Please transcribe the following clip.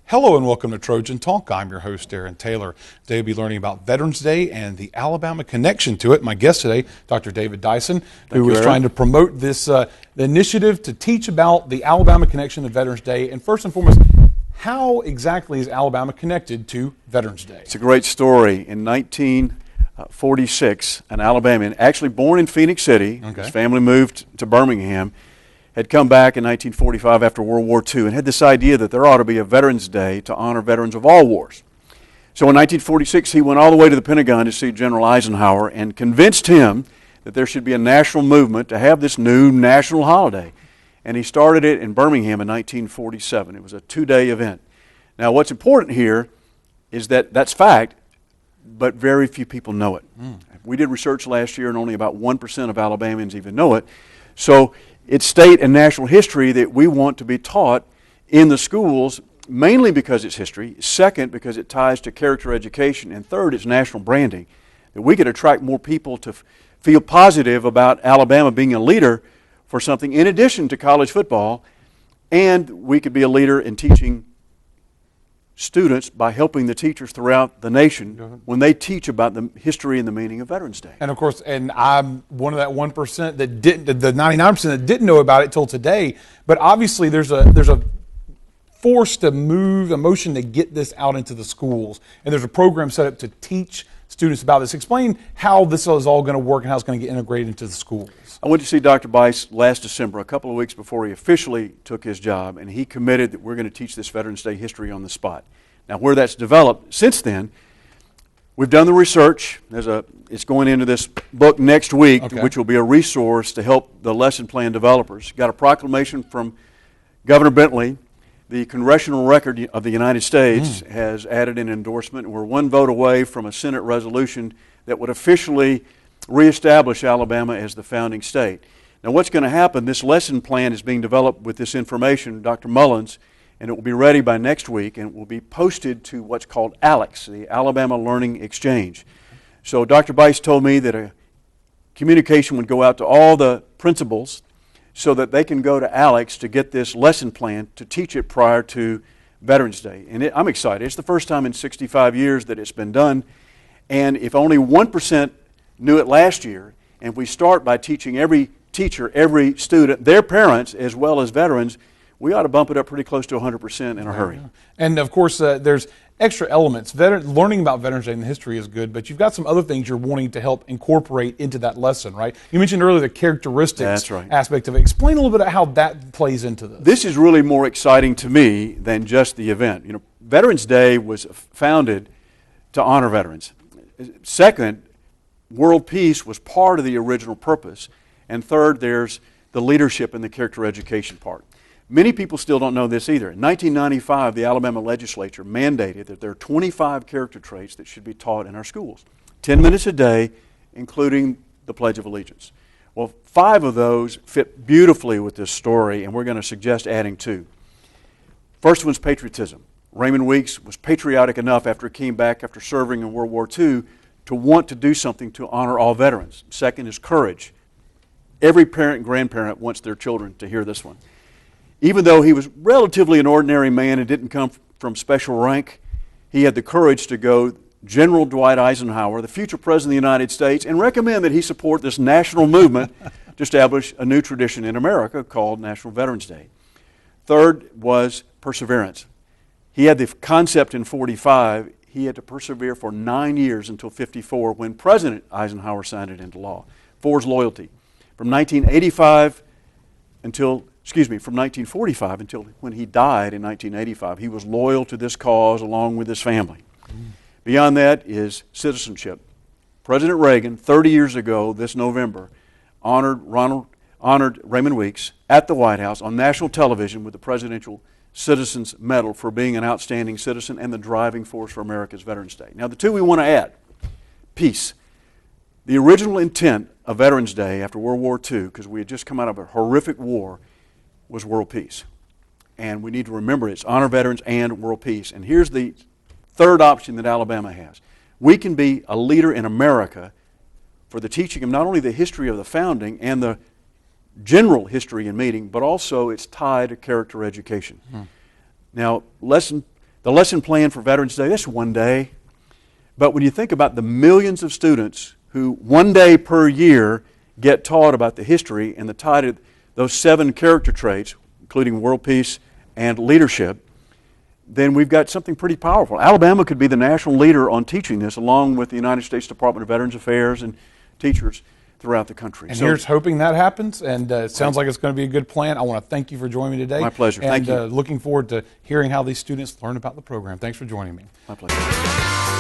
Hello and welcome to Trojan Talk. I'm your host, Aaron Taylor. Today we'll be learning about Veterans Day and the Alabama connection to it. My guest today, Dr. David Dyson, who is trying to promote this the initiative to teach about the Alabama connection to Veterans Day. And first and foremost, how exactly is Alabama connected to Veterans Day? It's a great story. In 1946, an Alabamian, actually born in Phoenix City, his family moved to Birmingham, had come back in 1945 after World War II and had this idea that there ought to be a Veterans Day to honor veterans of all wars. So in 1946, he went all the way to the Pentagon to see General Eisenhower and convinced him that there should be a national movement to have this new national holiday. And he started it in Birmingham in 1947. It was a two-day event. Now what's important here is that that's fact, but very few people know it. We did research last year and only about 1% of Alabamians even know it. So it's state and national history that we want to be taught in the schools, mainly because it's history, second, because it ties to character education, and third, it's national branding. That we could attract more people to feel positive about Alabama being a leader for something in addition to college football, and we could be a leader in teaching students by helping the teachers throughout the nation when they teach about the history and the meaning of Veterans Day. And of course, and I'm one of that 1% that didn't, the 99% that didn't know about it till today. But obviously, there's a force to move, a motion to get this out into the schools, and there's a program set up to teach students about this. Explain how this is all going to work and how it's going to get integrated into the schools. I went to see Dr. Bice last December, a couple of weeks before he officially took his job, and he committed that we're going to teach this Veterans Day history on the spot. Now, where that's developed since then, we've done the research. It's going into this book next week, which will be a resource to help the lesson plan developers. Got a proclamation from Governor Bentley. The Congressional Record of the United States has added an endorsement. We're one vote away from a Senate resolution that would officially reestablish Alabama as the founding state. Now what's going to happen, this lesson plan is being developed with this information, Dr. Mullins, and it will be ready by next week and it will be posted to what's called ALEX, the Alabama Learning Exchange. So Dr. Bice told me that a communication would go out to all the principals so that they can go to ALEX to get this lesson plan to teach it prior to Veterans Day. And I'm excited. It's the first time in 65 years that it's been done, and if only 1% knew it last year, and if we start by teaching every teacher, every student, their parents, as well as veterans, we ought to bump it up pretty close to 100% in a hurry. And of course, there's extra elements. Learning about Veterans Day and the history is good, but you've got some other things you're wanting to help incorporate into that lesson, right? You mentioned earlier the characteristics aspect of it. Explain a little bit of how that plays into this. This is really more exciting to me than just the event. You know, Veterans Day was founded to honor veterans. Second, world peace was part of the original purpose. And third, there's the leadership and the character education part. Many people still don't know this either. In 1995, the Alabama legislature mandated that there are 25 character traits that should be taught in our schools. 10 minutes a day, including the Pledge of Allegiance. Well, 5 of those fit beautifully with this story, and we're going to suggest adding 2. First one's patriotism. Raymond Weeks was patriotic enough after he came back after serving in World War II to want to do something to honor all veterans. Second is courage. Every parent and grandparent wants their children to hear this one. Even though he was relatively an ordinary man and didn't come from special rank, he had the courage to go General Dwight Eisenhower, the future President of the United States, and recommend that he support this national movement to establish a new tradition in America called National Veterans Day. Third was perseverance. He had the concept in 45. He had to persevere for 9 years until 54 when President Eisenhower signed it into law. 4 is loyalty. From 1945 from 1945 until when he died in 1985, he was loyal to this cause along with his family. Beyond that is citizenship. President Reagan, 30 years ago this November, honored Raymond Weeks at the White House on national television with the Presidential Citizens Medal for being an outstanding citizen and the driving force for America's Veterans Day. Now the 2 we want to add, peace. The original intent of Veterans Day after World War II, because we had just come out of a horrific war, was world peace. And we need to remember it's honor veterans and world peace. And here's the third option that Alabama has. We can be a leader in America for the teaching of not only the history of the founding and the general history and meaning, but also it's tied to character education. Now, lesson The lesson plan for Veterans Day, that's one day. But when you think about the millions of students who one day per year get taught about the history and the tie to those 7 character traits, including world peace and leadership, then we've got something pretty powerful. Alabama could be the national leader on teaching this, along with the United States Department of Veterans Affairs and teachers throughout the country. And here's hoping that happens, and it sounds like it's going to be a good plan. I want to thank you for joining me today. My pleasure. And thank you. Looking forward to hearing how these students learn about the program. Thanks for joining me. My pleasure.